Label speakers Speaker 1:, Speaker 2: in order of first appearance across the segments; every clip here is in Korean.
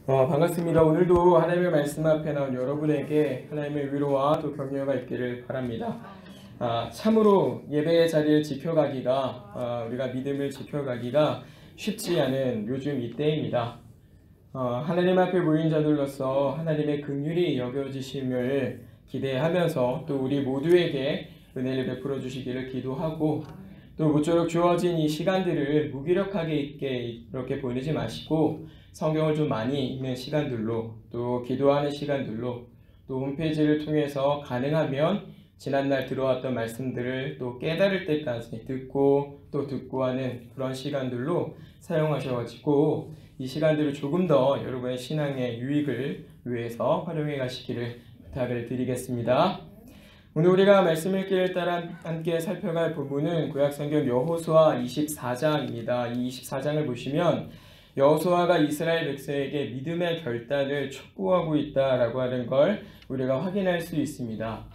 Speaker 1: 반갑습니다. 오늘도 하나님의 말씀 앞에 나온 여러분에게 하나님의 위로와 또 격려가 있기를 바랍니다. 참으로 예배의 자리를 지켜가기가 우리가 믿음을 지켜가기가 쉽지 않은 요즘 이때입니다. 하나님 앞에 모인 자들로서 하나님의 긍휼이 여겨지심을 기대하면서 또 우리 모두에게 은혜를 베풀어 주시기를 기도하고, 또 모쪼록 주어진 이 시간들을 무기력하게 이렇게 보내지 마시고 성경을 좀 많이 읽는 시간들로, 또 기도하는 시간들로, 또 홈페이지를 통해서 가능하면 지난날 들어왔던 말씀들을 또 깨달을 때까지 듣고 또 듣고 하는 그런 시간들로 사용하셔가지고 이 시간들을 조금 더 여러분의 신앙의 유익을 위해서 활용해 가시기를 부탁을 드리겠습니다. 오늘 우리가 말씀 읽기를 따라 함께 살펴갈 부분은 구약성경 여호수아 24장입니다. 이 24장을 보시면 여호수아가 이스라엘 백성에게 믿음의 결단을 촉구하고 있다라고 하는 걸 우리가 확인할 수 있습니다.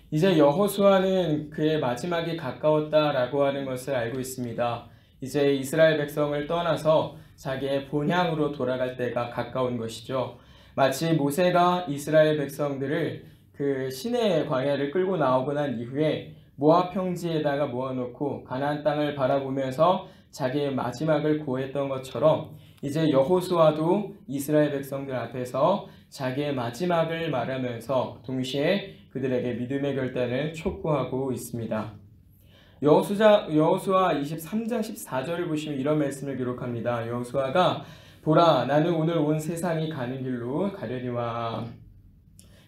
Speaker 1: 이제 여호수아는 그의 마지막이 가까웠다라고 하는 것을 알고 있습니다. 이제 이스라엘 백성을 떠나서 자기의 본향으로 돌아갈 때가 가까운 것이죠. 마치 모세가 이스라엘 백성들을 그 시내의 광야를 끌고 나오고 난 이후에 모압 평지에다가 모아놓고 가나안 땅을 바라보면서 자기의 마지막을 고했던 것처럼 이제 여호수아도 이스라엘 백성들 앞에서 자기의 마지막을 말하면서 동시에 그들에게 믿음의 결단을 촉구하고 있습니다. 여호수아 23장 14절을 보시면 이런 말씀을 기록합니다. 여호수아가 보라, 나는 오늘 온 세상이 가는 길로 가려니와,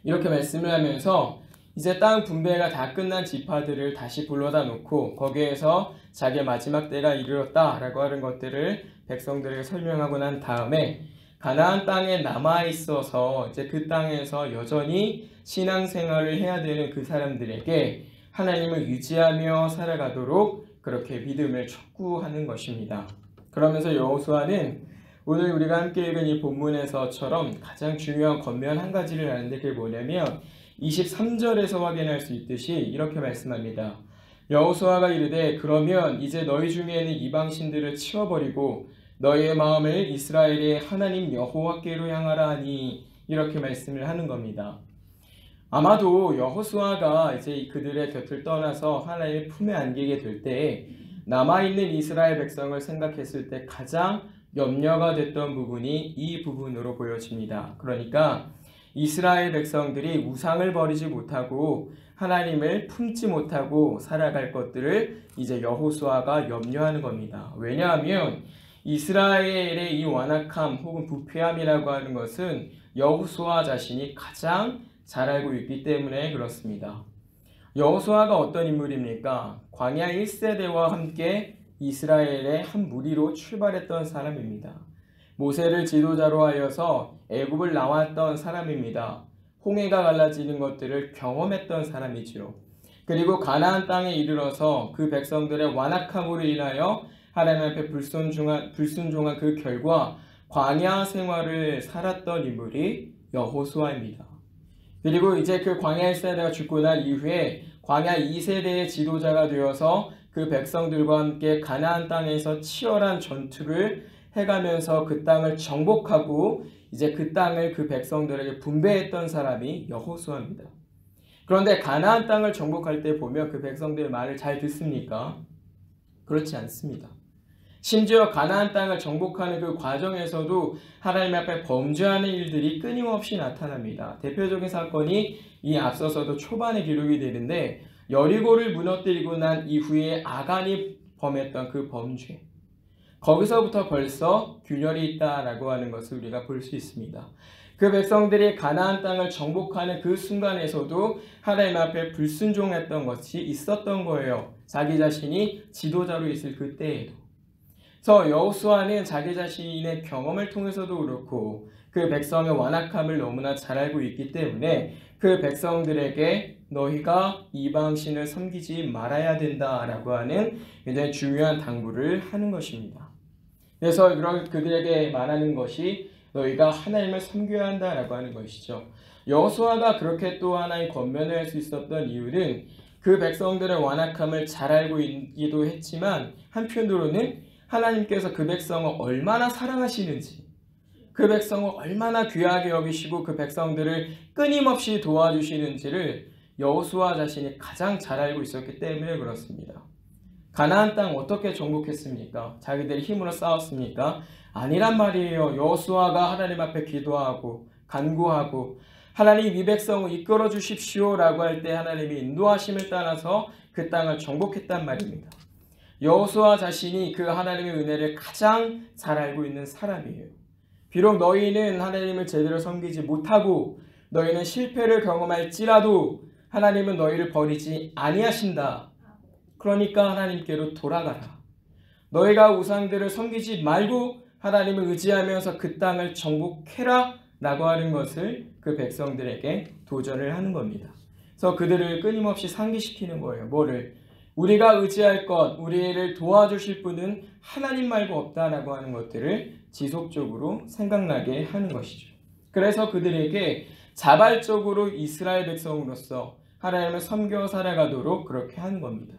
Speaker 1: 이렇게 말씀을 하면서 이제 땅 분배가 다 끝난 지파들을 다시 불러다 놓고 거기에서 자기의 마지막 때가 이르렀다라고 하는 것들을 백성들에게 설명하고 난 다음에 가나안 땅에 남아 있어서 이제 그 땅에서 여전히 신앙생활을 해야 되는 그 사람들에게 하나님을 유지하며 살아가도록 그렇게 믿음을 촉구하는 것입니다. 그러면서 여호수아는 오늘 우리가 함께 읽은 이 본문에서처럼 가장 중요한 권면 한 가지를 하는데 그게 뭐냐면 23절에서 확인할 수 있듯이 이렇게 말씀합니다. 여호수아가 이르되 그러면 이제 너희 중에 있는 이방신들을 치워버리고 너희의 마음을 이스라엘의 하나님 여호와께로 향하라 하니, 이렇게 말씀을 하는 겁니다. 아마도 여호수아가 이제 그들의 곁을 떠나서 하나님의 품에 안기게 될 때 남아있는 이스라엘 백성을 생각했을 때 가장 염려가 됐던 부분이 이 부분으로 보여집니다. 그러니까 이스라엘 백성들이 우상을 버리지 못하고 하나님을 품지 못하고 살아갈 것들을 이제 여호수아가 염려하는 겁니다. 왜냐하면 이스라엘의 이 완악함 혹은 부패함이라고 하는 것은 여호수아 자신이 가장 잘 알고 있기 때문에 그렇습니다. 여호수아가 어떤 인물입니까? 광야 1세대와 함께 이스라엘의 한 무리로 출발했던 사람입니다. 모세를 지도자로 하여서 애굽을 나왔던 사람입니다. 홍해가 갈라지는 것들을 경험했던 사람이죠. 그리고 가나안 땅에 이르러서 그 백성들의 완악함으로 인하여 하나님 앞에 불순종한 그 결과 광야 생활을 살았던 인물이 여호수아입니다. 그리고 이제 그 광야 1세대가 죽고 난 이후에 광야 2세대의 지도자가 되어서 그 백성들과 함께 가나안 땅에서 치열한 전투를 해가면서 그 땅을 정복하고 이제 그 땅을 그 백성들에게 분배했던 사람이 여호수아입니다. 그런데 가나안 땅을 정복할 때 보면 그 백성들의 말을 잘 듣습니까? 그렇지 않습니다. 심지어 가나안 땅을 정복하는 그 과정에서도 하나님 앞에 범죄하는 일들이 끊임없이 나타납니다. 대표적인 사건이 이 앞서서도 초반에 기록이 되는데 여리고를 무너뜨리고 난 이후에 아간이 범했던 그 범죄, 거기서부터 벌써 균열이 있다라고 하는 것을 우리가 볼 수 있습니다. 그 백성들이 가나안 땅을 정복하는 그 순간에서도 하나님 앞에 불순종했던 것이 있었던 거예요. 자기 자신이 지도자로 있을 그때에도. 그래서 여호수아는 자기 자신의 경험을 통해서도 그렇고 그 백성의 완악함을 너무나 잘 알고 있기 때문에 그 백성들에게 너희가 이방신을 섬기지 말아야 된다라고 하는 굉장히 중요한 당부를 하는 것입니다. 그래서 그들에게 말하는 것이 너희가 하나님을 섬겨야 한다라고 하는 것이죠. 여호수아가 그렇게 또 하나의 권면을 할 수 있었던 이유는 그 백성들의 완악함을 잘 알고 있기도 했지만 한편으로는 하나님께서 그 백성을 얼마나 사랑하시는지, 그 백성을 얼마나 귀하게 여기시고 그 백성들을 끊임없이 도와주시는지를 여호수아 자신이 가장 잘 알고 있었기 때문에 그렇습니다. 가나안 땅 어떻게 정복했습니까? 자기들이 힘으로 싸웠습니까? 아니란 말이에요. 여호수아가 하나님 앞에 기도하고 간구하고 하나님 이 백성을 이끌어 주십시오라고 할 때 하나님이 인도하심을 따라서 그 땅을 정복했단 말입니다. 여호수아 자신이 그 하나님의 은혜를 가장 잘 알고 있는 사람이에요. 비록 너희는 하나님을 제대로 섬기지 못하고 너희는 실패를 경험할지라도 하나님은 너희를 버리지 아니하신다. 그러니까 하나님께로 돌아가라. 너희가 우상들을 섬기지 말고 하나님을 의지하면서 그 땅을 정복해라 라고 하는 것을 그 백성들에게 도전을 하는 겁니다. 그래서 그들을 끊임없이 상기시키는 거예요. 뭐를? 우리가 의지할 것, 우리를 도와주실 분은 하나님 말고 없다라고 하는 것들을 지속적으로 생각나게 하는 것이죠. 그래서 그들에게 자발적으로 이스라엘 백성으로서 하나님을 섬겨 살아가도록 그렇게 하는 겁니다.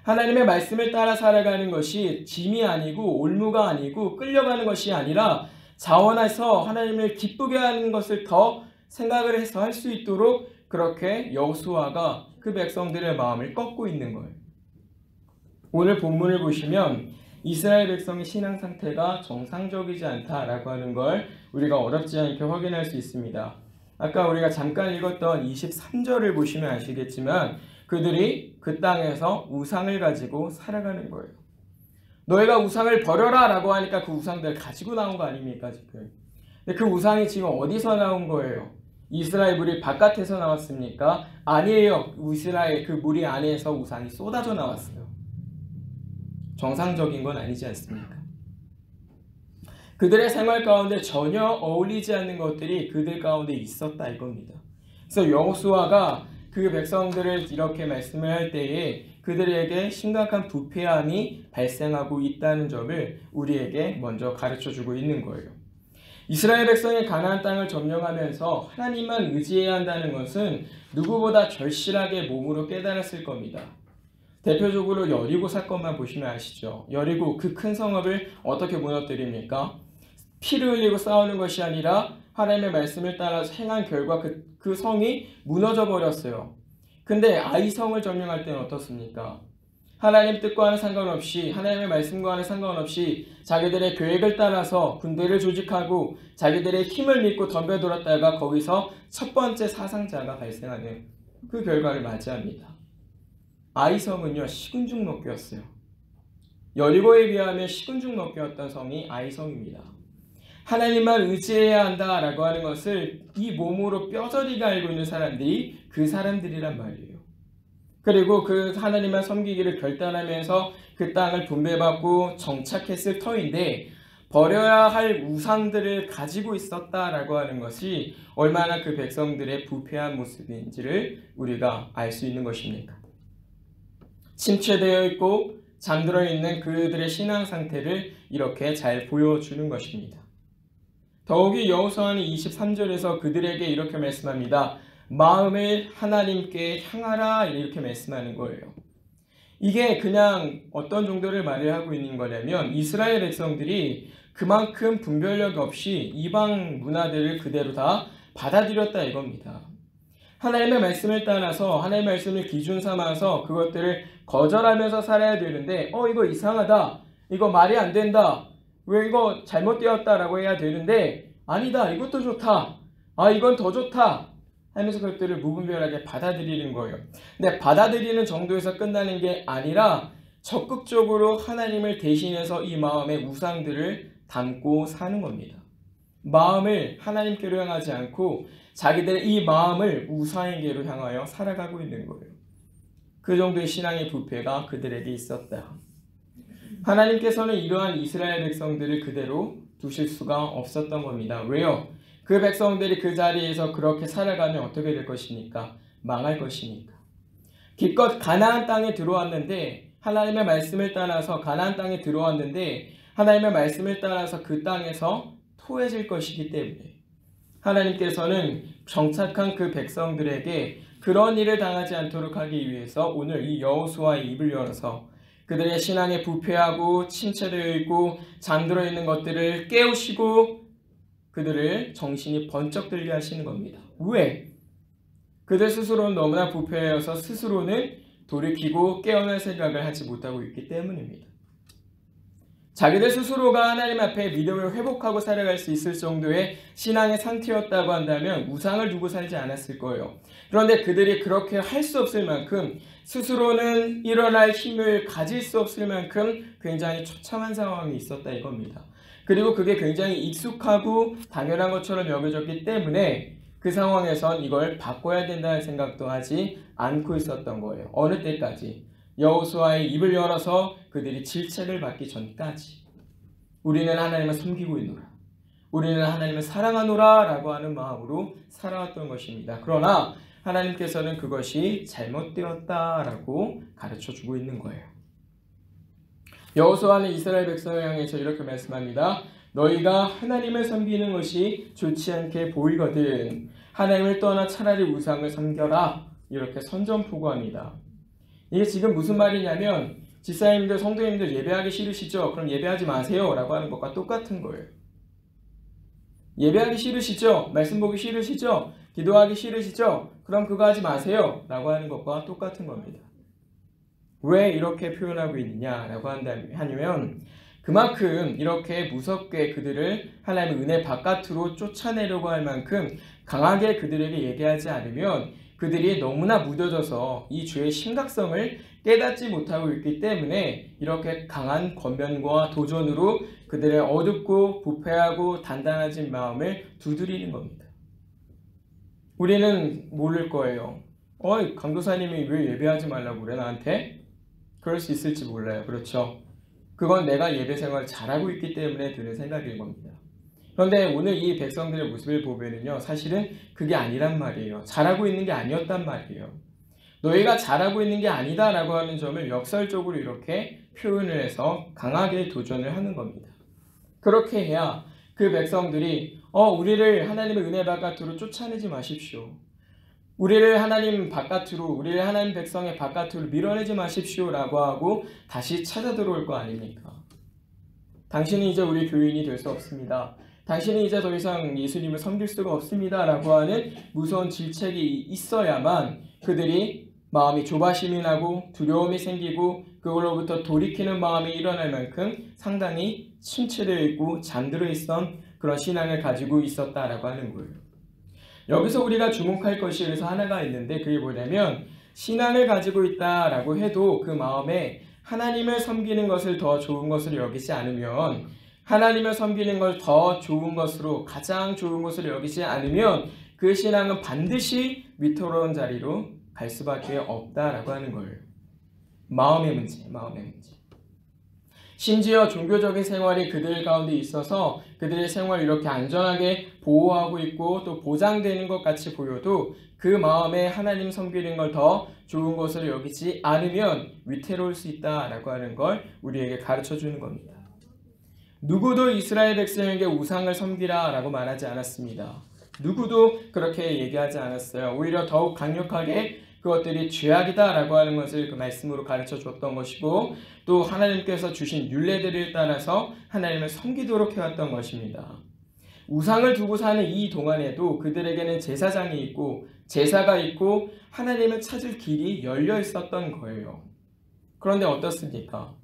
Speaker 1: 하나님의 말씀을 따라 살아가는 것이 짐이 아니고 올무가 아니고 끌려가는 것이 아니라 자원해서 하나님을 기쁘게 하는 것을 더 생각을 해서 할 수 있도록 그렇게 여호수아가 그 백성들의 마음을 꺾고 있는 거예요. 오늘 본문을 보시면 이스라엘 백성의 신앙 상태가 정상적이지 않다라고 하는 걸 우리가 어렵지 않게 확인할 수 있습니다. 아까 우리가 잠깐 읽었던 23절을 보시면 아시겠지만 그들이 그 땅에서 우상을 가지고 살아가는 거예요. 너희가 우상을 버려라 라고 하니까 그 우상들 가지고 나온 거 아닙니까 지금? 근데 그 우상이 지금 어디서 나온 거예요? 이스라엘 무리 바깥에서 나왔습니까? 아니에요. 이스라엘 그 무리 안에서 우상이 쏟아져 나왔어요. 정상적인 건 아니지 않습니까? 그들의 생활 가운데 전혀 어울리지 않는 것들이 그들 가운데 있었다 이겁니다. 그래서 여호수아가 그 백성들을 이렇게 말씀을 할 때에 그들에게 심각한 부패함이 발생하고 있다는 점을 우리에게 먼저 가르쳐주고 있는 거예요. 이스라엘 백성이 가나안 땅을 점령하면서 하나님만 의지해야 한다는 것은 누구보다 절실하게 몸으로 깨달았을 겁니다. 대표적으로 여리고 사건만 보시면 아시죠? 여리고 그 큰 성읍을 어떻게 무너뜨립니까? 피를 흘리고 싸우는 것이 아니라 하나님의 말씀을 따라서 행한 결과 그 성이 무너져 버렸어요. 근데 아이성을 점령할 때는 어떻습니까? 하나님 뜻과는 상관없이 하나님의 말씀과는 상관없이 자기들의 계획을 따라서 군대를 조직하고 자기들의 힘을 믿고 덤벼들었다가 거기서 첫 번째 사상자가 발생하는 그 결과를 맞이합니다. 아이성은요 시군중 먹기였어요. 여리고에 비하면 시군중 먹기였던 성이 아이성입니다. 하나님만 의지해야 한다라고 하는 것을 이 몸으로 뼈저리게 알고 있는 사람들이 그 사람들이란 말이에요. 그리고 그 하나님만 섬기기를 결단하면서 그 땅을 분배받고 정착했을 터인데 버려야 할 우상들을 가지고 있었다라고 하는 것이 얼마나 그 백성들의 부패한 모습인지를 우리가 알 수 있는 것입니까? 침체되어 있고 잠들어 있는 그들의 신앙 상태를 이렇게 잘 보여주는 것입니다. 더욱이 여호수아는 23절에서 그들에게 이렇게 말씀합니다. 마음을 하나님께 향하라 이렇게 말씀하는 거예요. 이게 그냥 어떤 정도를 말을 하고 있는 거냐면 이스라엘 백성들이 그만큼 분별력 없이 이방 문화들을 그대로 다 받아들였다 이겁니다. 하나님의 말씀을 따라서 하나님의 말씀을 기준 삼아서 그것들을 거절하면서 살아야 되는데 이거 이상하다. 이거 말이 안 된다. 왜 이거 잘못되었다라고 해야 되는데 아니다. 이것도 좋다. 이건 더 좋다. 하면서 그것들을 무분별하게 받아들이는 거예요. 근데 받아들이는 정도에서 끝나는 게 아니라 적극적으로 하나님을 대신해서 이 마음에 우상들을 담고 사는 겁니다. 마음을 하나님께로 향하지 않고 자기들의 이 마음을 우상에게로 향하여 살아가고 있는 거예요. 그 정도의 신앙의 부패가 그들에게 있었다. 하나님께서는 이러한 이스라엘 백성들을 그대로 두실 수가 없었던 겁니다. 왜요? 그 백성들이 그 자리에서 그렇게 살아가면 어떻게 될 것입니까? 망할 것이니까. 기껏 가나안 땅에 들어왔는데 하나님의 말씀을 따라서 가나안 땅에 들어왔는데 하나님의 말씀을 따라서 그 땅에서 토해질 것이기 때문에 하나님께서는 정착한 그 백성들에게 그런 일을 당하지 않도록 하기 위해서 오늘 이 여호수아의 입을 열어서 그들의 신앙에 부패하고 침체되어 있고 잠들어 있는 것들을 깨우시고 그들을 정신이 번쩍 들게 하시는 겁니다. 왜? 그들 스스로는 너무나 부패하여서 스스로는 돌이키고 깨어날 생각을 하지 못하고 있기 때문입니다. 자기들 스스로가 하나님 앞에 믿음을 회복하고 살아갈 수 있을 정도의 신앙의 상태였다고 한다면 우상을 두고 살지 않았을 거예요. 그런데 그들이 그렇게 할 수 없을 만큼 스스로는 일어날 힘을 가질 수 없을 만큼 굉장히 처참한 상황이 있었다 이겁니다. 그리고 그게 굉장히 익숙하고 당연한 것처럼 여겨졌기 때문에 그 상황에선 이걸 바꿔야 된다는 생각도 하지 않고 있었던 거예요. 어느 때까지? 여호수아의 입을 열어서 그들이 질책을 받기 전까지. 우리는 하나님을 섬기고 있노라. 우리는 하나님을 사랑하노라 라고 하는 마음으로 살아왔던 것입니다. 그러나 하나님께서는 그것이 잘못되었다라고 가르쳐주고 있는 거예요. 여호수아는 이스라엘 백성을 향해서 이렇게 말씀합니다. 너희가 하나님을 섬기는 것이 좋지 않게 보이거든 하나님을 떠나 차라리 우상을 섬겨라 이렇게 선전포고합니다. 이게 지금 무슨 말이냐면 집사님들, 성도님들 예배하기 싫으시죠? 그럼 예배하지 마세요 라고 하는 것과 똑같은 거예요. 예배하기 싫으시죠? 말씀 보기 싫으시죠? 기도하기 싫으시죠? 그럼 그거 하지 마세요 라고 하는 것과 똑같은 겁니다. 왜 이렇게 표현하고 있느냐라고 한다면 그만큼 이렇게 무섭게 그들을 하나님의 은혜 바깥으로 쫓아내려고 할 만큼 강하게 그들에게 얘기하지 않으면 그들이 너무나 무뎌져서 이 죄의 심각성을 깨닫지 못하고 있기 때문에 이렇게 강한 권면과 도전으로 그들의 어둡고 부패하고 단단해진 마음을 두드리는 겁니다. 우리는 모를 거예요. 강도사님이 왜 예배하지 말라고 그래 나한테? 그럴 수 있을지 몰라요. 그렇죠? 그건 내가 예배 생활 잘하고 있기 때문에 드는 생각일 겁니다. 그런데 오늘 이 백성들의 모습을 보면요. 사실은 그게 아니란 말이에요. 잘하고 있는 게 아니었단 말이에요. 너희가 잘하고 있는 게 아니다라고 하는 점을 역설적으로 이렇게 표현을 해서 강하게 도전을 하는 겁니다. 그렇게 해야 그 백성들이 우리를 하나님의 은혜 바깥으로 쫓아내지 마십시오. 우리를 하나님 바깥으로, 우리를 하나님 백성의 바깥으로 밀어내지 마십시오 라고 하고 다시 찾아 들어올 거 아닙니까? 당신은 이제 우리 교인이 될 수 없습니다. 당신은 이제 더 이상 예수님을 섬길 수가 없습니다 라고 하는 무서운 질책이 있어야만 그들이 마음이 조바심이 나고 두려움이 생기고 그걸로부터 돌이키는 마음이 일어날 만큼 상당히 침체되어 있고 잠들어 있던 그런 신앙을 가지고 있었다라고 하는 거예요. 여기서 우리가 주목할 것이 그래서 하나가 있는데 그게 뭐냐면 신앙을 가지고 있다라고 해도 그 마음에 하나님을 섬기는 것을 더 좋은 것으로 여기지 않으면 하나님을 섬기는 걸 더 좋은 것으로 가장 좋은 것으로 여기지 않으면 그 신앙은 반드시 위태로운 자리로 갈 수밖에 없다라고 하는 거예요. 마음의 문제. 심지어 종교적인 생활이 그들 가운데 있어서 그들의 생활을 이렇게 안전하게 보호하고 있고 또 보장되는 것 같이 보여도 그 마음에 하나님 섬기는 걸 더 좋은 것으로 여기지 않으면 위태로울 수 있다라고 하는 걸 우리에게 가르쳐 주는 겁니다. 누구도 이스라엘 백성에게 우상을 섬기라 라고 말하지 않았습니다. 누구도 그렇게 얘기하지 않았어요. 오히려 더욱 강력하게 그것들이 죄악이다 라고 하는 것을 그 말씀으로 가르쳐 줬던 것이고 또 하나님께서 주신 율례들을 따라서 하나님을 섬기도록 해왔던 것입니다. 우상을 두고 사는 이 동안에도 그들에게는 제사장이 있고 제사가 있고 하나님을 찾을 길이 열려 있었던 거예요. 그런데 어떻습니까?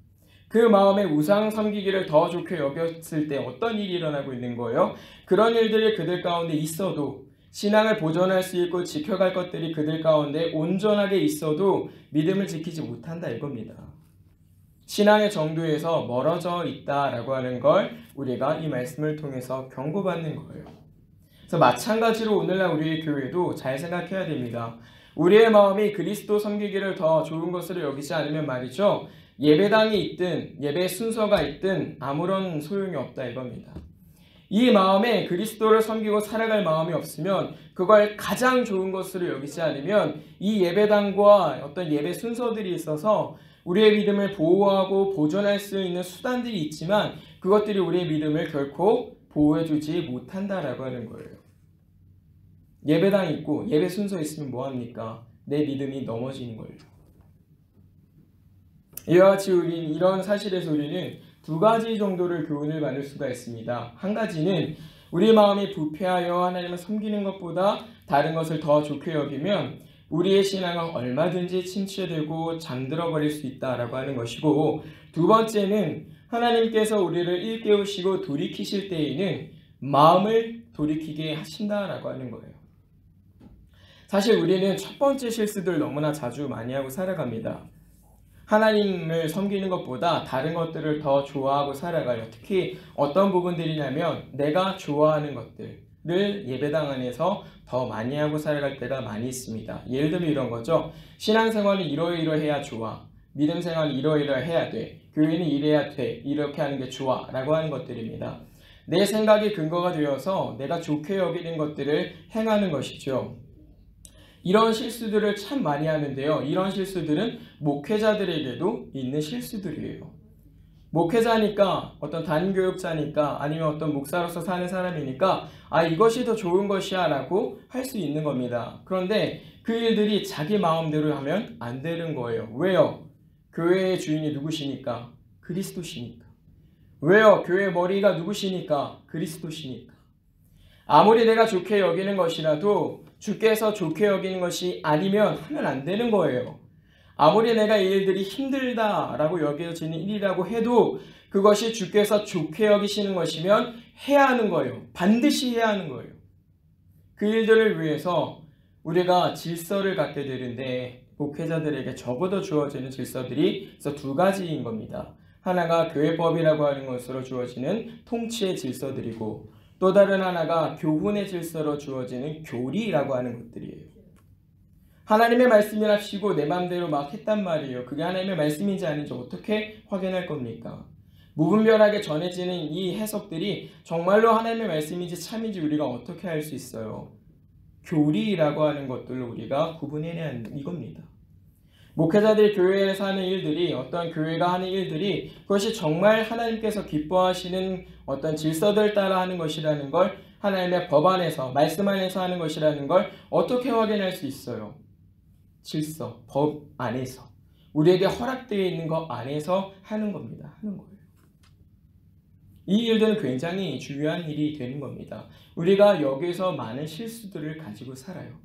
Speaker 1: 그 마음에 우상 섬기기를 더 좋게 여겼을 때 어떤 일이 일어나고 있는 거예요? 그런 일들이 그들 가운데 있어도 신앙을 보존할 수 있고 지켜갈 것들이 그들 가운데 온전하게 있어도 믿음을 지키지 못한다 이겁니다. 신앙의 정도에서 멀어져 있다라고 하는 걸 우리가 이 말씀을 통해서 경고받는 거예요. 그래서 마찬가지로 오늘날 우리의 교회도 잘 생각해야 됩니다. 우리의 마음이 그리스도 섬기기를 더 좋은 것으로 여기지 않으면 말이죠. 예배당이 있든 예배 순서가 있든 아무런 소용이 없다 이겁니다. 이 마음에 그리스도를 섬기고 살아갈 마음이 없으면 그걸 가장 좋은 것으로 여기지 않으면 이 예배당과 어떤 예배 순서들이 있어서 우리의 믿음을 보호하고 보존할 수 있는 수단들이 있지만 그것들이 우리의 믿음을 결코 보호해주지 못한다라고 하는 거예요. 예배당 있고 예배 순서 있으면 뭐합니까? 내 믿음이 넘어지는 거예요. 이와 같이 이런 사실에서 우리는 두 가지 정도를 교훈을 받을 수가 있습니다. 한 가지는 우리 마음이 부패하여 하나님을 섬기는 것보다 다른 것을 더 좋게 여기면 우리의 신앙은 얼마든지 침체되고 잠들어 버릴 수 있다라고 하는 것이고, 두 번째는 하나님께서 우리를 일깨우시고 돌이키실 때에는 마음을 돌이키게 하신다라고 하는 거예요. 사실 우리는 첫 번째 실수들 너무나 자주 많이 하고 살아갑니다. 하나님을 섬기는 것보다 다른 것들을 더 좋아하고 살아가요. 특히 어떤 부분들이냐면 내가 좋아하는 것들을 예배당 안에서 더 많이 하고 살아갈 때가 많이 있습니다. 예를 들면 이런 거죠. 신앙생활은 이러이러해야 좋아. 믿음 생활은 이러이러해야 돼. 교회는 이래야 돼. 이렇게 하는 게 좋아. 라고 하는 것들입니다. 내 생각이 근거가 되어서 내가 좋게 여기는 것들을 행하는 것이죠. 이런 실수들을 참 많이 하는데요. 이런 실수들은 목회자들에게도 있는 실수들이에요. 목회자니까, 어떤 단교육자니까, 아니면 어떤 목사로서 사는 사람이니까 이것이 더 좋은 것이야 라고 할 수 있는 겁니다. 그런데 그 일들이 자기 마음대로 하면 안 되는 거예요. 왜요? 교회의 주인이 누구시니까? 그리스도시니까. 왜요? 교회의 머리가 누구시니까? 그리스도시니까. 아무리 내가 좋게 여기는 것이라도 주께서 좋게 여기는 것이 아니면 하면 안 되는 거예요. 아무리 내가 이 일들이 힘들다라고 여겨지는 일이라고 해도 그것이 주께서 좋게 여기시는 것이면 해야 하는 거예요. 반드시 해야 하는 거예요. 그 일들을 위해서 우리가 질서를 갖게 되는데, 목회자들에게 적어도 주어지는 질서들이 그래서 두 가지인 겁니다. 하나가 교회법이라고 하는 것으로 주어지는 통치의 질서들이고, 또 다른 하나가 교훈의 질서로 주어지는 교리라고 하는 것들이에요. 하나님의 말씀이랍시고 내 마음대로 막 했단 말이에요. 그게 하나님의 말씀인지 아닌지 어떻게 확인할 겁니까? 무분별하게 전해지는 이 해석들이 정말로 하나님의 말씀인지 참인지 우리가 어떻게 알 수 있어요? 교리라고 하는 것들로 우리가 구분해내야 하는 이겁니다. 목회자들이 교회에서 하는 일들이, 어떤 교회가 하는 일들이 그것이 정말 하나님께서 기뻐하시는 어떤 질서들 따라 하는 것이라는 걸, 하나님의 법 안에서, 말씀 안에서 하는 것이라는 걸 어떻게 확인할 수 있어요? 질서, 법 안에서, 우리에게 허락되어 있는 것 안에서 하는 겁니다. 하는 거예요. 이 일들은 굉장히 중요한 일이 되는 겁니다. 우리가 여기서 많은 실수들을 가지고 살아요.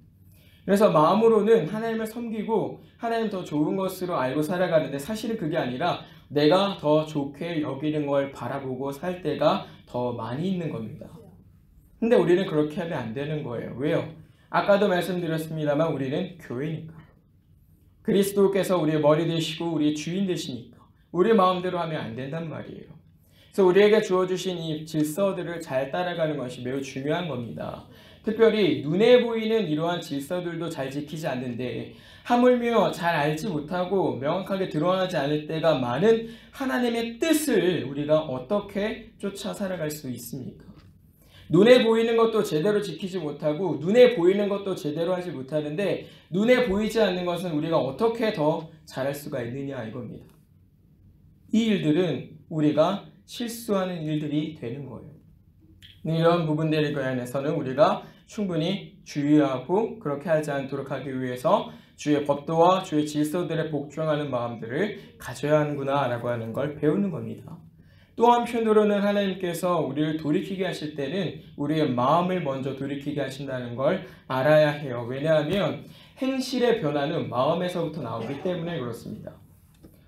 Speaker 1: 그래서 마음으로는 하나님을 섬기고 하나님 더 좋은 것으로 알고 살아가는데, 사실은 그게 아니라 내가 더 좋게 여기는 걸 바라보고 살 때가 더 많이 있는 겁니다. 근데 우리는 그렇게 하면 안 되는 거예요. 왜요? 아까도 말씀드렸습니다만 우리는 교회니까. 그리스도께서 우리의 머리 되시고 우리의 주인 되시니까 우리 마음대로 하면 안 된단 말이에요. 그래서 우리에게 주어주신 이 질서들을 잘 따라가는 것이 매우 중요한 겁니다. 특별히 눈에 보이는 이러한 질서들도 잘 지키지 않는데, 하물며 잘 알지 못하고 명확하게 드러나지 않을 때가 많은 하나님의 뜻을 우리가 어떻게 쫓아 살아갈 수 있습니까? 눈에 보이는 것도 제대로 지키지 못하고 눈에 보이는 것도 제대로 하지 못하는데, 눈에 보이지 않는 것은 우리가 어떻게 더 잘할 수가 있느냐 이겁니다. 이 일들은 우리가 실수하는 일들이 되는 거예요. 이런 부분들에 관해서는 우리가 충분히 주의하고 그렇게 하지 않도록 하기 위해서 주의 법도와 주의 질서들에 복종하는 마음들을 가져야 하는구나 라고 하는 걸 배우는 겁니다. 또 한편으로는 하나님께서 우리를 돌이키게 하실 때는 우리의 마음을 먼저 돌이키게 하신다는 걸 알아야 해요. 왜냐하면 행실의 변화는 마음에서부터 나오기 때문에 그렇습니다.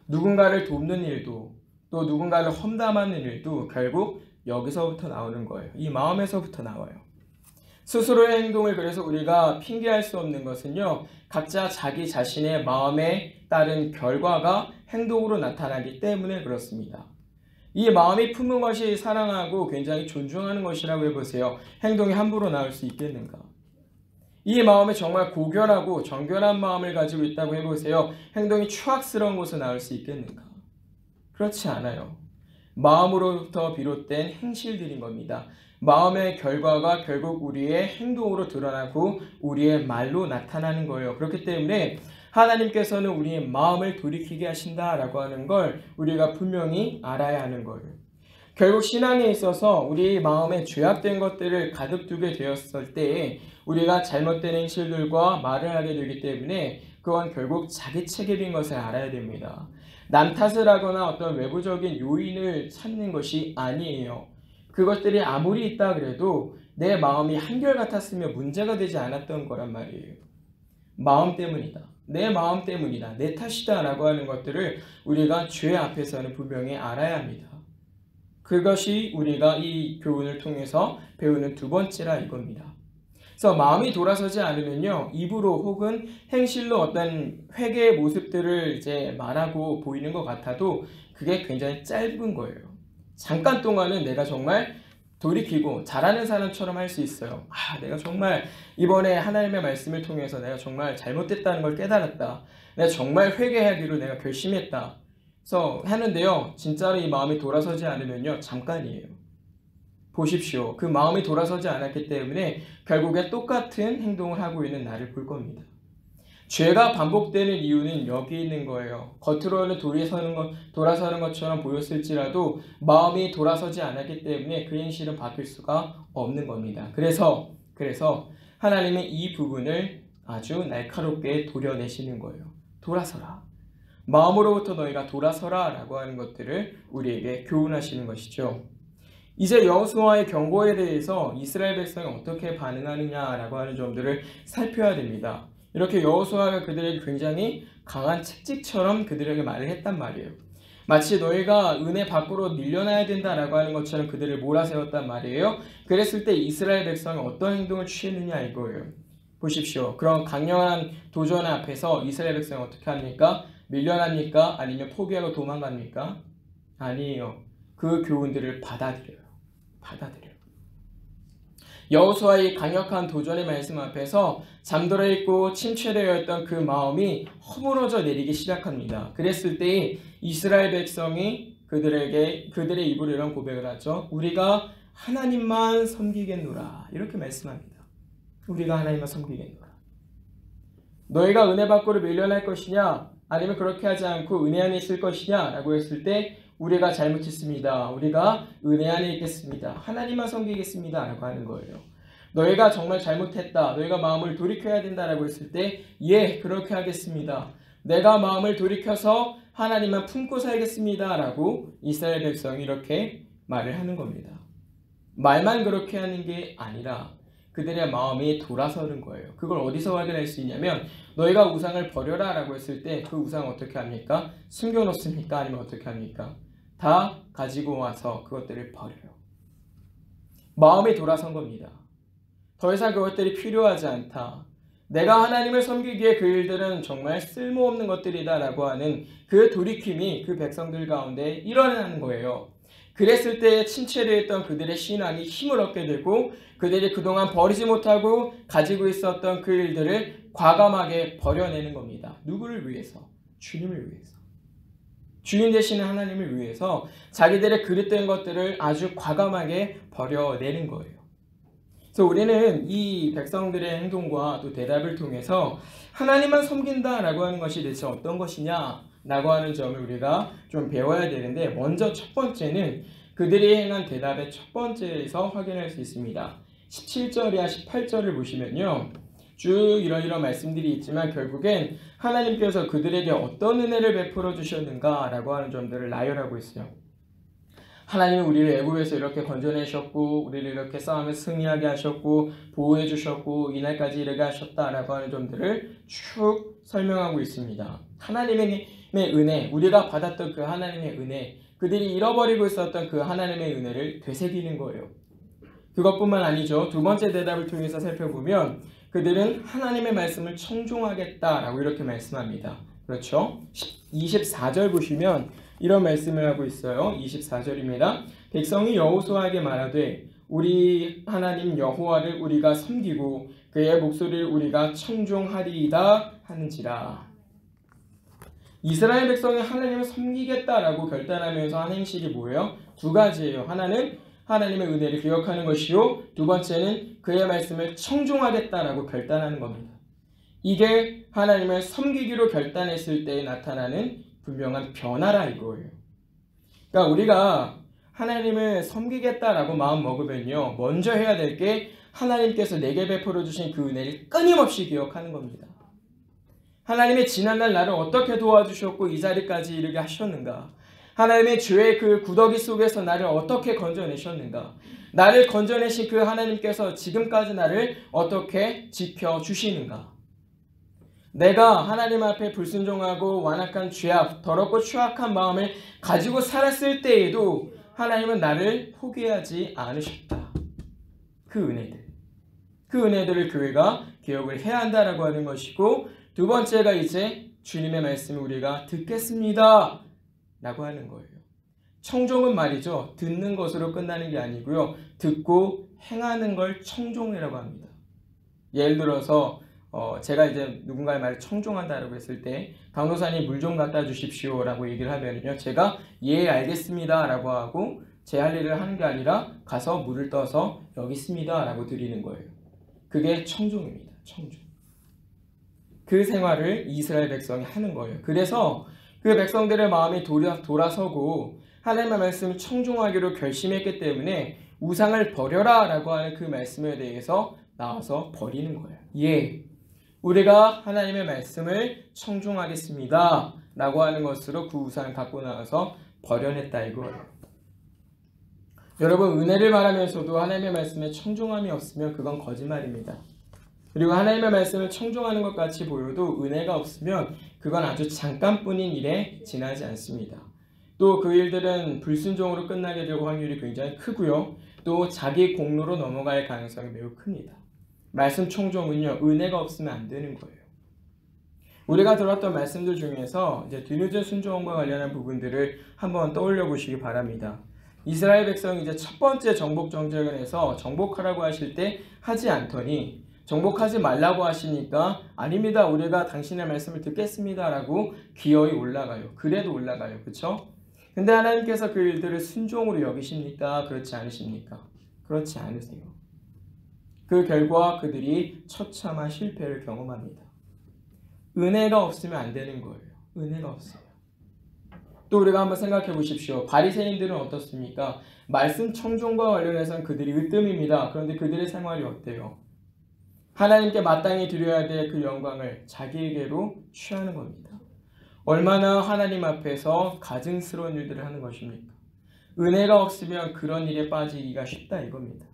Speaker 1: 누군가를 돕는 일도, 또 누군가를 험담하는 일도 결국 여기서부터 나오는 거예요. 이 마음에서부터 나와요. 스스로의 행동을 그래서 우리가 핑계할 수 없는 것은요, 각자 자기 자신의 마음에 따른 결과가 행동으로 나타나기 때문에 그렇습니다. 이 마음이 품은 것이 사랑하고 굉장히 존중하는 것이라고 해보세요. 행동이 함부로 나올 수 있겠는가? 이 마음에 정말 고결하고 정결한 마음을 가지고 있다고 해보세요. 행동이 추악스러운 곳에 나올 수 있겠는가? 그렇지 않아요. 마음으로부터 비롯된 행실들인 겁니다. 마음의 결과가 결국 우리의 행동으로 드러나고 우리의 말로 나타나는 거예요. 그렇기 때문에 하나님께서는 우리의 마음을 돌이키게 하신다라고 하는 걸 우리가 분명히 알아야 하는 거예요. 결국 신앙에 있어서 우리 마음에 죄악된 것들을 가득 두게 되었을 때 우리가 잘못된 행실들과 말을 하게 되기 때문에 그건 결국 자기 책임인 것을 알아야 됩니다. 남 탓을 하거나 어떤 외부적인 요인을 찾는 것이 아니에요. 그것들이 아무리 있다 그래도 내 마음이 한결같았으면 문제가 되지 않았던 거란 말이에요. 마음 때문이다. 내 마음 때문이다. 내 탓이다 라고 하는 것들을 우리가 죄 앞에서는 분명히 알아야 합니다. 그것이 우리가 이 교훈을 통해서 배우는 두 번째라 이겁니다. 그래서 마음이 돌아서지 않으면요, 입으로 혹은 행실로 어떤 회개의 모습들을 이제 말하고 보이는 것 같아도 그게 굉장히 짧은 거예요. 잠깐 동안은 내가 정말 돌이키고 잘하는 사람처럼 할 수 있어요. 내가 정말 이번에 하나님의 말씀을 통해서 내가 정말 잘못됐다는 걸 깨달았다. 내가 정말 회개하기로 내가 결심했다. 그래서 하는데요, 진짜로 이 마음이 돌아서지 않으면요, 잠깐이에요. 보십시오. 그 마음이 돌아서지 않았기 때문에 결국에 똑같은 행동을 하고 있는 나를 볼 겁니다. 죄가 반복되는 이유는 여기 있는 거예요. 겉으로는 돌아서는 것처럼 보였을지라도 마음이 돌아서지 않았기 때문에 그 행실은 바뀔 수가 없는 겁니다. 그래서 하나님은 이 부분을 아주 날카롭게 도려내시는 거예요. 돌아서라. 마음으로부터 너희가 돌아서라 라고 하는 것들을 우리에게 교훈하시는 것이죠. 이제 여호수아의 경고에 대해서 이스라엘 백성이 어떻게 반응하느냐라고 하는 점들을 살펴야 됩니다. 이렇게 여호수아가 그들에게 굉장히 강한 책찍처럼 그들에게 말을 했단 말이에요. 마치 너희가 은혜 밖으로 밀려나야 된다라고 하는 것처럼 그들을 몰아세웠단 말이에요. 그랬을 때 이스라엘 백성이 어떤 행동을 취했느냐 이거예요. 보십시오. 그런 강력한 도전 앞에서 이스라엘 백성이 어떻게 합니까? 밀려납니까? 아니면 포기하고 도망갑니까? 아니에요. 그 교훈들을 받아들여요. 여호수아의 강력한 도전의 말씀 앞에서 잠들어 있고 침체되어 있던 그 마음이 허물어져 내리기 시작합니다. 그랬을 때 이스라엘 백성이 그들의 입으로 이런 고백을 하죠. 우리가 하나님만 섬기겠노라. 이렇게 말씀합니다. 우리가 하나님만 섬기겠노라. 너희가 은혜 밖으로 밀려날 것이냐? 아니면 그렇게 하지 않고 은혜 안에 있을 것이냐? 라고 했을 때 우리가 잘못했습니다. 우리가 은혜 안에 있겠습니다. 하나님만 섬기겠습니다. 라고 하는 거예요. 너희가 정말 잘못했다. 너희가 마음을 돌이켜야 된다라고 했을 때 예, 그렇게 하겠습니다. 내가 마음을 돌이켜서 하나님만 품고 살겠습니다. 라고 이스라엘 백성이 이렇게 말을 하는 겁니다. 말만 그렇게 하는 게 아니라 그들의 마음이 돌아서는 거예요. 그걸 어디서 확인할 수 있냐면 너희가 우상을 버려라 라고 했을 때 그 우상 어떻게 합니까? 숨겨놓습니까? 아니면 어떻게 합니까? 다 가지고 와서 그것들을 버려요. 마음이 돌아선 겁니다. 더 이상 그것들이 필요하지 않다. 내가 하나님을 섬기기에 그 일들은 정말 쓸모없는 것들이다 라고 하는 그 돌이킴이 그 백성들 가운데 일어나는 거예요. 그랬을 때 침체되어 있던 그들의 신앙이 힘을 얻게 되고 그들이 그동안 버리지 못하고 가지고 있었던 그 일들을 과감하게 버려내는 겁니다. 누구를 위해서? 주님을 위해서. 주인 되시는 하나님을 위해서 자기들의 그릇된 것들을 아주 과감하게 버려내는 거예요. 그래서 우리는 이 백성들의 행동과 또 대답을 통해서 하나님만 섬긴다라고 하는 것이 대체 어떤 것이냐라고 하는 점을 우리가 좀 배워야 되는데 먼저 첫 번째는 그들이 행한 대답의 첫 번째에서 확인할 수 있습니다. 17절이야 18절을 보시면요. 쭉 이런 말씀들이 있지만 결국엔 하나님께서 그들에게 어떤 은혜를 베풀어 주셨는가 라고 하는 점들을 나열하고 있어요. 하나님은 우리를 애굽에서 이렇게 건져내셨고 우리를 이렇게 싸움에 승리하게 하셨고 보호해 주셨고 이날까지 이르게 하셨다라고 하는 점들을 쭉 설명하고 있습니다. 하나님의 은혜, 우리가 받았던 그 하나님의 은혜, 그들이 잃어버리고 있었던 그 하나님의 은혜를 되새기는 거예요. 그것뿐만 아니죠. 두 번째 대답을 통해서 살펴보면 그들은 하나님의 말씀을 청종하겠다라고 이렇게 말씀합니다. 그렇죠? 24절 보시면 이런 말씀을 하고 있어요. 24절입니다. 백성이 여호수아에게 말하되 우리 하나님 여호와를 우리가 섬기고 그의 목소리를 우리가 청종하리이다 하는지라. 이스라엘 백성이 하나님을 섬기겠다라고 결단하면서 한 행실이 뭐예요? 두 가지예요. 하나는 하나님의 은혜를 기억하는 것이요. 두 번째는 그의 말씀을 청종하겠다라고 결단하는 겁니다. 이게 하나님을 섬기기로 결단했을 때 나타나는 분명한 변화라 이거예요. 그러니까 우리가 하나님을 섬기겠다라고 마음 먹으면요. 먼저 해야 될 게 하나님께서 내게 베풀어 주신 그 은혜를 끊임없이 기억하는 겁니다. 하나님의 지난날 나를 어떻게 도와주셨고 이 자리까지 이르게 하셨는가. 하나님의 죄의 그 구더기 속에서 나를 어떻게 건져내셨는가? 나를 건져내신 그 하나님께서 지금까지 나를 어떻게 지켜주시는가? 내가 하나님 앞에 불순종하고 완악한 죄악, 더럽고 추악한 마음을 가지고 살았을 때에도 하나님은 나를 포기하지 않으셨다. 그 은혜들을 교회가 기억을 해야 한다라고 하는 것이고, 두 번째가 이제 주님의 말씀을 우리가 듣겠습니다 라고 하는 거예요. 청종은 말이죠, 듣는 것으로 끝나는 게 아니고요, 듣고 행하는 걸 청종이라고 합니다. 예를 들어서 제가 이제 누군가의 말을 청종한다라고 했을 때, 강도사님 물 좀 갖다 주십시오 라고 얘기를 하면요, 제가 예 알겠습니다 라고 하고 제 할 일을 하는 게 아니라 가서 물을 떠서 여기 있습니다 라고 드리는 거예요. 그게 청종입니다. 청종. 그 생활을 이스라엘 백성이 하는 거예요. 그래서 그 백성들의 마음이 돌아서고 하나님의 말씀을 청종하기로 결심했기 때문에 우상을 버려라 라고 하는 그 말씀에 대해서 나와서 버리는 거예요. 예, 우리가 하나님의 말씀을 청종하겠습니다 라고 하는 것으로 그 우상을 갖고 나와서 버려냈다 이거예요. 여러분, 은혜를 바라면서도 하나님의 말씀에 청종함이 없으면 그건 거짓말입니다. 그리고 하나님의 말씀을 청종하는 것 같이 보여도 은혜가 없으면 그건 아주 잠깐뿐인 일에 지나지 않습니다. 또 그 일들은 불순종으로 끝나게 될 확률이 굉장히 크고요. 또 자기 공로로 넘어갈 가능성이 매우 큽니다. 말씀 청종은요, 은혜가 없으면 안 되는 거예요. 우리가 들었던 말씀들 중에서 이제 뒤늦은 순종과 관련한 부분들을 한번 떠올려 보시기 바랍니다. 이스라엘 백성이 이제 첫 번째 정복 정책을 해서 정복하라고 하실 때 하지 않더니 정복하지 말라고 하시니까 아닙니다, 우리가 당신의 말씀을 듣겠습니다 라고 기어이 올라가요. 그래도 올라가요. 그렇죠? 근데 하나님께서 그 일들을 순종으로 여기십니까? 그렇지 않으십니까? 그렇지 않으세요. 그 결과 그들이 처참한 실패를 경험합니다. 은혜가 없으면 안 되는 거예요. 은혜가 없어요. 또 우리가 한번 생각해 보십시오. 바리새인들은 어떻습니까? 말씀 청종과 관련해서는 그들이 으뜸입니다. 그런데 그들의 생활이 어때요? 하나님께 마땅히 드려야 될 그 영광을 자기에게로 취하는 겁니다. 얼마나 하나님 앞에서 가증스러운 일들을 하는 것입니까? 은혜가 없으면 그런 일에 빠지기가 쉽다 이겁니다.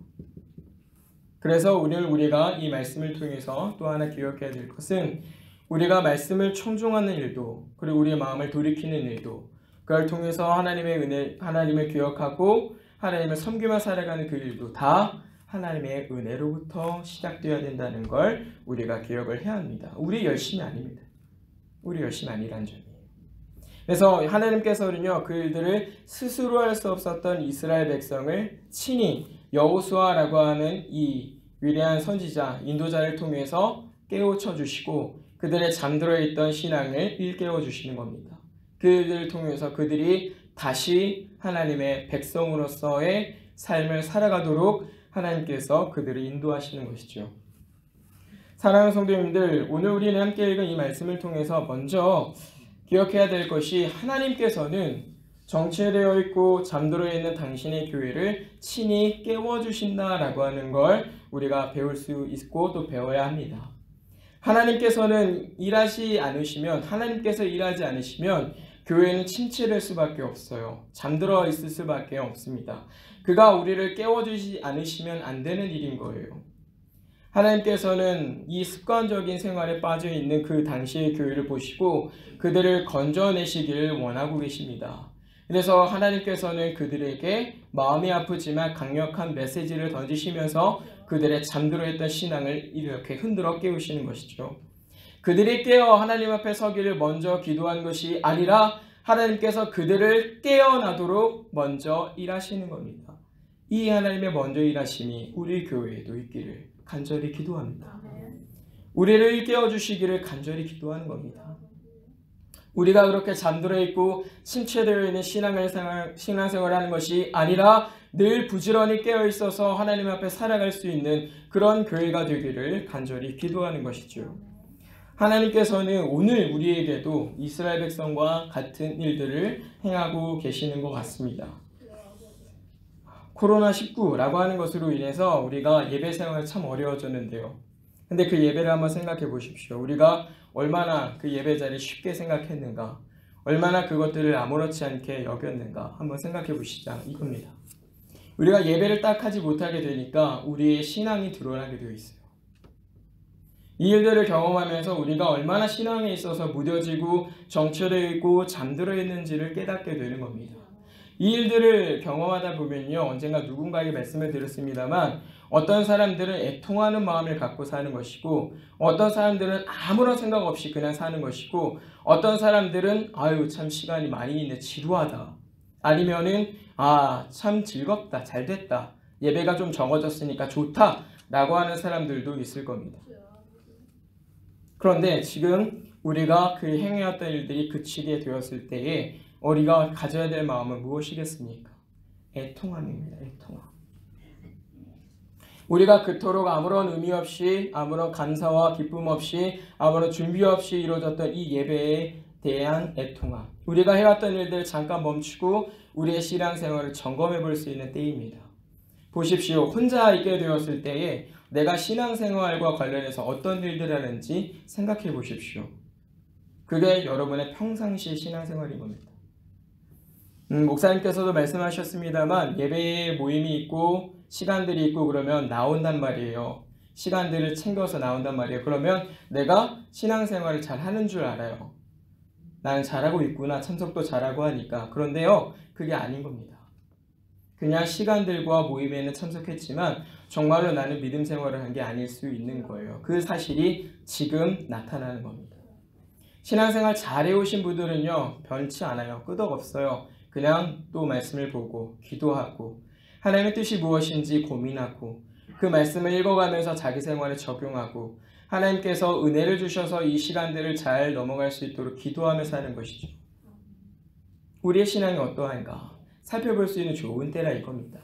Speaker 1: 그래서 오늘 우리가 이 말씀을 통해서 또 하나 기억해야 될 것은, 우리가 말씀을 청종하는 일도, 그리고 우리의 마음을 돌이키는 일도, 그걸 통해서 하나님을 기억하고 하나님을 섬기며 살아가는 그 일도 다 하나님의 은혜로부터 시작되어야 된다는 걸 우리가 기억을 해야 합니다. 우리 열심이 아닙니다. 우리 열심이 아니란 점이에요. 그래서 하나님께서는요, 그 일들을 스스로 할 수 없었던 이스라엘 백성을 친히 여호수아라고 하는 이 위대한 선지자, 인도자를 통해서 깨우쳐 주시고 그들의 잠들어 있던 신앙을 일깨워 주시는 겁니다. 그들을 통해서 그들이 다시 하나님의 백성으로서의 삶을 살아가도록 하나님께서 그들을 인도하시는 것이죠. 사랑하는 성도님들, 오늘 우리는 함께 읽은 이 말씀을 통해서 먼저 기억해야 될 것이, 하나님께서는 정체되어 있고 잠들어 있는 당신의 교회를 친히 깨워주신다라고 하는 걸 우리가 배울 수 있고 또 배워야 합니다. 하나님께서는 하나님께서 일하지 않으시면 교회는 침체될 수밖에 없어요. 잠들어 있을 수밖에 없습니다. 그가 우리를 깨워주지 않으시면 안 되는 일인 거예요. 하나님께서는 이 습관적인 생활에 빠져 있는 그 당시의 교회를 보시고 그들을 건져내시기를 원하고 계십니다. 그래서 하나님께서는 그들에게 마음이 아프지만 강력한 메시지를 던지시면서 그들의 잠들어 있던 신앙을 이렇게 흔들어 깨우시는 것이죠. 그들이 깨어 하나님 앞에 서기를 먼저 기도한 것이 아니라 하나님께서 그들을 깨어나도록 먼저 일하시는 겁니다. 이 하나님의 먼저 일하심이 우리 교회에도 있기를 간절히 기도합니다. 우리를 깨워주시기를 간절히 기도하는 겁니다. 우리가 그렇게 잠들어 있고 침체되어 있는 신앙생활을 하는 것이 아니라 늘 부지런히 깨어 있어서 하나님 앞에 살아갈 수 있는 그런 교회가 되기를 간절히 기도하는 것이죠. 하나님께서는 오늘 우리에게도 이스라엘 백성과 같은 일들을 행하고 계시는 것 같습니다. 코로나19라고 하는 것으로 인해서 우리가 예배 생활이 참 어려워졌는데요. 근데 그 예배를 한번 생각해 보십시오. 우리가 얼마나 그 예배 자리를 쉽게 생각했는가, 얼마나 그것들을 아무렇지 않게 여겼는가 한번 생각해 보시자 이겁니다. 우리가 예배를 딱 하지 못하게 되니까 우리의 신앙이 드러나게 되어 있어요. 이 일들을 경험하면서 우리가 얼마나 신앙에 있어서 무뎌지고 정체되어 있고 잠들어 있는지를 깨닫게 되는 겁니다. 이 일들을 경험하다 보면요, 언젠가 누군가에게 말씀을 드렸습니다만 어떤 사람들은 애통하는 마음을 갖고 사는 것이고 어떤 사람들은 아무런 생각 없이 그냥 사는 것이고 어떤 사람들은 아유 참 시간이 많이 있네 지루하다, 아니면은 아 참 즐겁다 잘됐다 예배가 좀 적어졌으니까 좋다 라고 하는 사람들도 있을 겁니다. 그런데 지금 우리가 그 행해왔던 일들이 그치게 되었을 때에 우리가 가져야 될 마음은 무엇이겠습니까? 애통함입니다. 애통함. 우리가 그토록 아무런 의미 없이 아무런 감사와 기쁨 없이 아무런 준비 없이 이루어졌던 이 예배에 대한 애통함, 우리가 해왔던 일들을 잠깐 멈추고 우리의 신앙생활을 점검해 볼 수 있는 때입니다. 보십시오. 혼자 있게 되었을 때에 내가 신앙생활과 관련해서 어떤 일들을 하는지 생각해 보십시오. 그게 여러분의 평상시 신앙생활인 겁니다. 목사님께서도 말씀하셨습니다만 예배에 모임이 있고 시간들이 있고 그러면 나온단 말이에요. 시간들을 챙겨서 나온단 말이에요. 그러면 내가 신앙생활을 잘 하는 줄 알아요. 나는 잘하고 있구나, 참석도 잘하고 하니까. 그런데요, 그게 아닌 겁니다. 그냥 시간들과 모임에는 참석했지만 정말로 나는 믿음 생활을 한 게 아닐 수 있는 거예요. 그 사실이 지금 나타나는 겁니다. 신앙생활 잘해오신 분들은요, 변치 않아요. 끄덕없어요. 그냥 또 말씀을 보고 기도하고 하나님의 뜻이 무엇인지 고민하고 그 말씀을 읽어가면서 자기 생활에 적용하고 하나님께서 은혜를 주셔서 이 시간들을 잘 넘어갈 수 있도록 기도하며 사는 것이죠. 우리의 신앙이 어떠한가 살펴볼 수 있는 좋은 때라 이겁니다.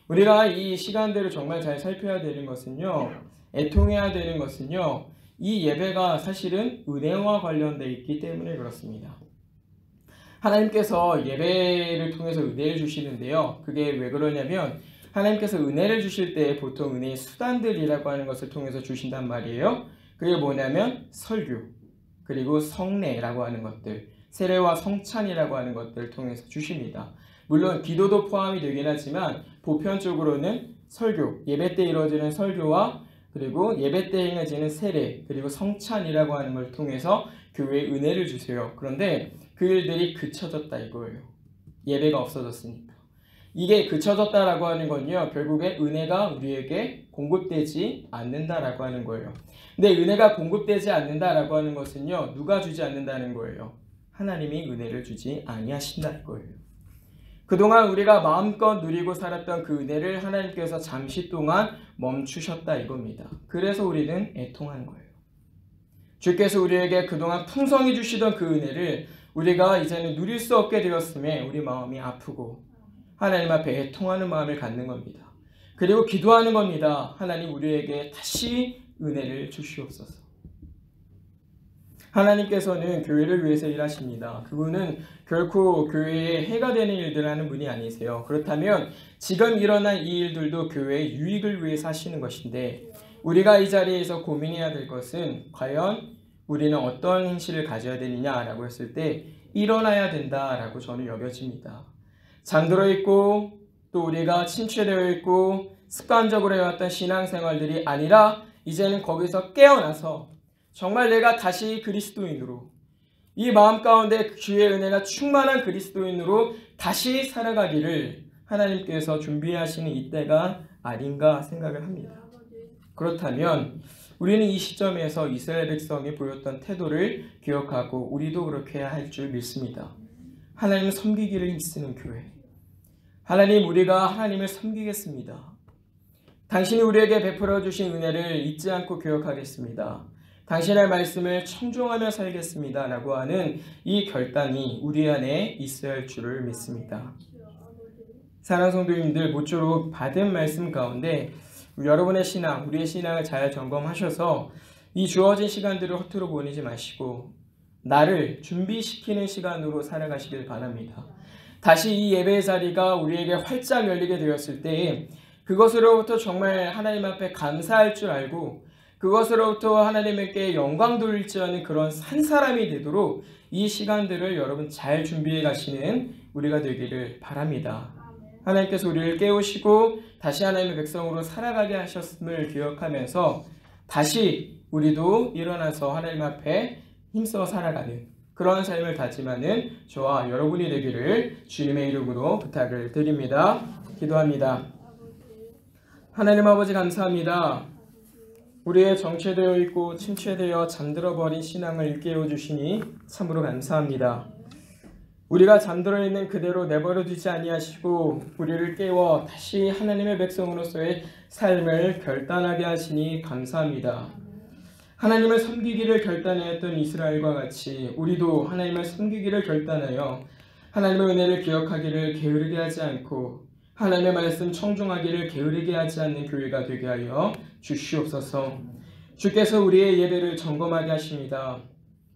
Speaker 1: 우리가 이 시간들을 정말 잘 살펴야 되는 것은요, 애통해야 되는 것은요, 이 예배가 사실은 은혜와 관련되어 있기 때문에 그렇습니다. 하나님께서 예배를 통해서 은혜를 주시는데요, 그게 왜 그러냐면 하나님께서 은혜를 주실 때 보통 은혜의 수단들이라고 하는 것을 통해서 주신단 말이에요. 그게 뭐냐면 설교, 그리고 성례라고 하는 것들, 세례와 성찬이라고 하는 것들을 통해서 주십니다. 물론 기도도 포함이 되긴 하지만 보편적으로는 설교, 예배 때 이루어지는 설교와 그리고 예배 때 행해지는 세례, 그리고 성찬이라고 하는 걸 통해서 교회에 은혜를 주세요. 그런데 그 일들이 그쳐졌다 이거예요. 예배가 없어졌으니까. 이게 그쳐졌다라고 하는 건요, 결국에 은혜가 우리에게 공급되지 않는다라고 하는 거예요. 근데 은혜가 공급되지 않는다라고 하는 것은요, 누가 주지 않는다는 거예요? 하나님이 은혜를 주지 아니하신다는 거예요. 그동안 우리가 마음껏 누리고 살았던 그 은혜를 하나님께서 잠시 동안 멈추셨다 이겁니다. 그래서 우리는 애통하는 거예요. 주께서 우리에게 그동안 풍성히 주시던 그 은혜를 우리가 이제는 누릴 수 없게 되었음에 우리 마음이 아프고 하나님 앞에 애통하는 마음을 갖는 겁니다. 그리고 기도하는 겁니다. 하나님 우리에게 다시 은혜를 주시옵소서. 하나님께서는 교회를 위해서 일하십니다. 그분은 결코 교회에 해가 되는 일들을 하는 분이 아니세요. 그렇다면 지금 일어난 이 일들도 교회의 유익을 위해서 하시는 것인데 우리가 이 자리에서 고민해야 될 것은 과연 우리는 어떤 행실을 가져야 되느냐라고 했을 때 일어나야 된다라고 저는 여겨집니다. 잠들어 있고 또 우리가 침체되어 있고 습관적으로 해왔던 신앙생활들이 아니라 이제는 거기서 깨어나서 정말 내가 다시 그리스도인으로 이 마음 가운데 주의 은혜가 충만한 그리스도인으로 다시 살아가기를 하나님께서 준비하시는 이때가 아닌가 생각을 합니다. 그렇다면 우리는 이 시점에서 이스라엘 백성이 보였던 태도를 기억하고 우리도 그렇게 해야 할 줄 믿습니다. 하나님을 섬기기를 힘쓰는 교회. 하나님, 우리가 하나님을 섬기겠습니다. 당신이 우리에게 베풀어 주신 은혜를 잊지 않고 기억하겠습니다. 당신의 말씀을 청종하며 살겠습니다 라고 하는 이 결단이 우리 안에 있어야 할 줄을 믿습니다. 사랑하는 성도님들, 모쪼록 받은 말씀 가운데 여러분의 신앙, 우리의 신앙을 잘 점검하셔서 이 주어진 시간들을 허투루 보내지 마시고 나를 준비시키는 시간으로 살아가시길 바랍니다. 다시 이 예배의 자리가 우리에게 활짝 열리게 되었을 때 그것으로부터 정말 하나님 앞에 감사할 줄 알고 그것으로부터 하나님께 영광 돌릴 줄 아는 그런 한 사람이 되도록 이 시간들을 여러분 잘 준비해 가시는 우리가 되기를 바랍니다. 하나님께서 우리를 깨우시고 다시 하나님의 백성으로 살아가게 하셨음을 기억하면서 다시 우리도 일어나서 하나님 앞에 힘써 살아가는 그런 삶을 다짐하는 저와 여러분이 되기를 주님의 이름으로 부탁을 드립니다. 기도합니다. 하나님 아버지 감사합니다. 우리의 정체되어 있고 침체되어 잠들어버린 신앙을 일깨워 주시니 참으로 감사합니다. 우리가 잠들어 있는 그대로 내버려 두지 아니하시고 우리를 깨워 다시 하나님의 백성으로서의 삶을 결단하게 하시니 감사합니다. 하나님을 섬기기를 결단하였던 이스라엘과 같이 우리도 하나님을 섬기기를 결단하여 하나님의 은혜를 기억하기를 게으르게 하지 않고 하나님의 말씀 청중하기를 게으르게 하지 않는 교회가 되게 하여 주시옵소서. 주께서 우리의 예배를 점검하게 하십니다.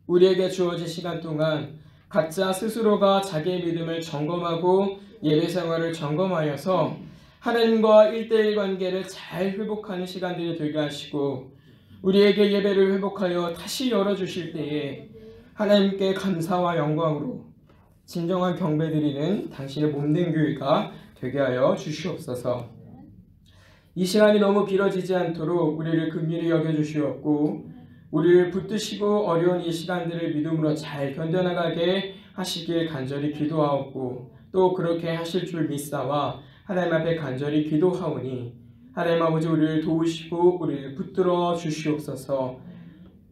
Speaker 1: 우리에게 주어진 시간 동안 각자 스스로가 자기의 믿음을 점검하고 예배 생활을 점검하여서 하나님과 1:1 관계를 잘 회복하는 시간들이 되게 하시고 우리에게 예배를 회복하여 다시 열어주실 때에 하나님께 감사와 영광으로 진정한 경배드리는 당신의 몸된 교회가 되게 하여 주시옵소서. 이 시간이 너무 길어지지 않도록 우리를 긍휼히 여겨주시옵고 우리를 붙드시고 어려운 이 시간들을 믿음으로 잘 견뎌나가게 하시길 간절히 기도하옵고 또 그렇게 하실 줄 믿사와 하나님 앞에 간절히 기도하오니 하나님 아버지 우리를 도우시고 우리를 붙들어 주시옵소서.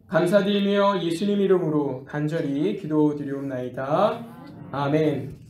Speaker 1: 감사드리며 예수님 이름으로 간절히 기도드리옵나이다. 아멘.